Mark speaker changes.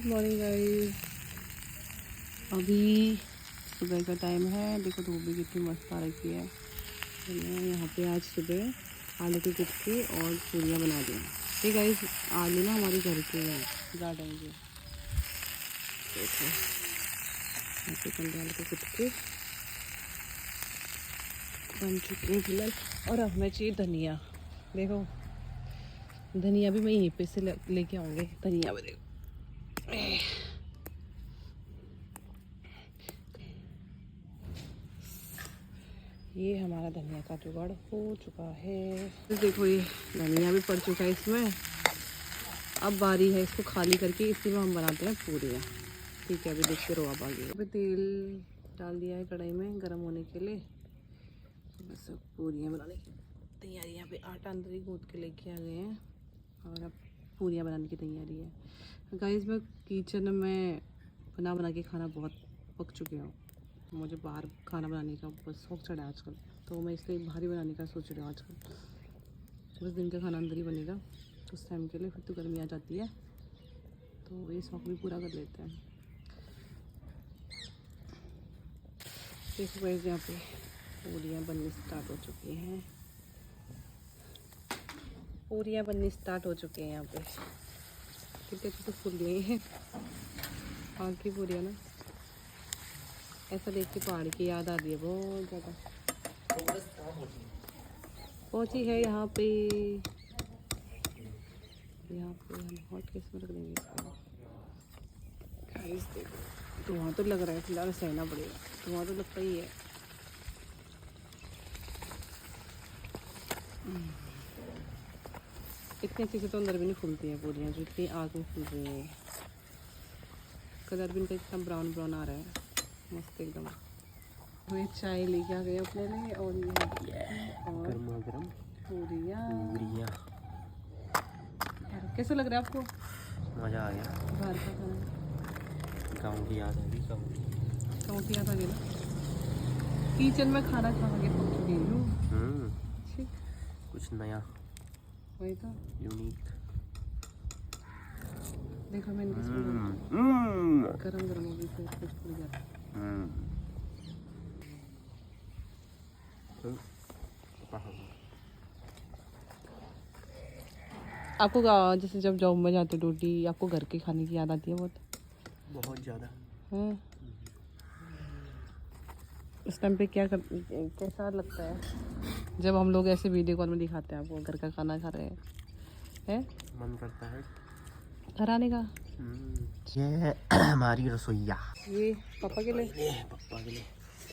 Speaker 1: Good morning guys. अभी सुबह का टाइम है। देखो धूप भी कितनी मस्त आ रखी है। तो मैं यहाँ पे आज सुबह आलू की टिक्की और पूरियाँ बना दी। ठीक गाइस, आलू ना हमारे घर के हैं, गार्डन के। देखो यहाँ पे आलू की टिक्की बन चुकी है फिलहाल। और अब हमें चाहिए धनिया। देखो धनिया भी मैं यहीं पे से लेके आऊँगी। धनिया भी देखो, ये हमारा धनिया का जुगाड़ हो चुका है। तो देखो ये धनिया भी पड़ चुका है इसमें। अब बारी है इसको खाली करके इसी में हम बनाते हैं पूरियाँ। ठीक है, अभी देखते रहो आप आगे। अभी तेल डाल दिया है कढ़ाई में गर्म होने के लिए। बस पूरियाँ बनाने की तैयारी। यहाँ पे आटा अंदर ही गूँथ के लेके आ गए हैं और अब पूरियाँ बनाने की तैयारी है। गाइस मैं किचन में बना के खाना बहुत पक चुकी हूँ। मुझे बाहर खाना बनाने का बस शौक चढ़ा है आजकल, तो मैं इसलिए बाहर ही बनाने का सोच रही हूँ आजकल। बस दिन का खाना अंदर ही बनेगा उस टाइम के लिए, फिर तो गर्मी आ जाती है तो ये शौक भी पूरा कर लेते हैं। देखो गाइस यहाँ पे पूरियाँ बननी स्टार्ट हो चुकी हैं। पूरियाँ बननी स्टार्ट हो चुकी हैं यहाँ पे। कितने अच्छे से फूल गई हैं आग की पूरियाँ ना। ऐसा देख के पहाड़ की याद आ रही है बहुत ज़्यादा। पहुँची है यहाँ पे हम हॉट केस में रख देंगे इसको। गाइस देखो धुआं तो लग रहा है, फिलहाल सहना पड़ेगा। धुआं तो लगता ही है। इतनी अच्छे से तो अंदर भी नहीं फूलती है पूरियाँ जो इतनी आग में फूल रही है। कलर भी इनका इतना ब्राउन ब्राउन आ रहा है, मस्त एकदम। हमें चाय लेके आ गए अपने लिए और ये और
Speaker 2: गर्मा गर्म
Speaker 1: पूरियाँ। कैसा लग रहा है आपको?
Speaker 2: मज़ा आ गया।
Speaker 1: बाहर का खाना
Speaker 2: गाँव की याद आ गई।
Speaker 1: गाँव की याद आ गई ना। किचन में खाना खा के पक चुकी हूँ।
Speaker 2: कुछ नया,
Speaker 1: वही तो
Speaker 2: यूनिक।
Speaker 1: देखो मैं इनके गरम गरम होगी फिर कुछ खुल जाता। आपको जैसे जब जॉब में जाते ड्यूटी, आपको घर के खाने की याद आती है
Speaker 2: बहुत ज़्यादा।
Speaker 1: है? उस टाइम पे कैसा लगता है जब हम लोग ऐसे वीडियो कॉल में दिखाते हैं आपको घर का खाना खा रहे हैं?
Speaker 2: मन करता है
Speaker 1: घर आने का।
Speaker 2: ये हमारी रसोईया।
Speaker 1: ये पापा के लिए,
Speaker 2: पापा के लिए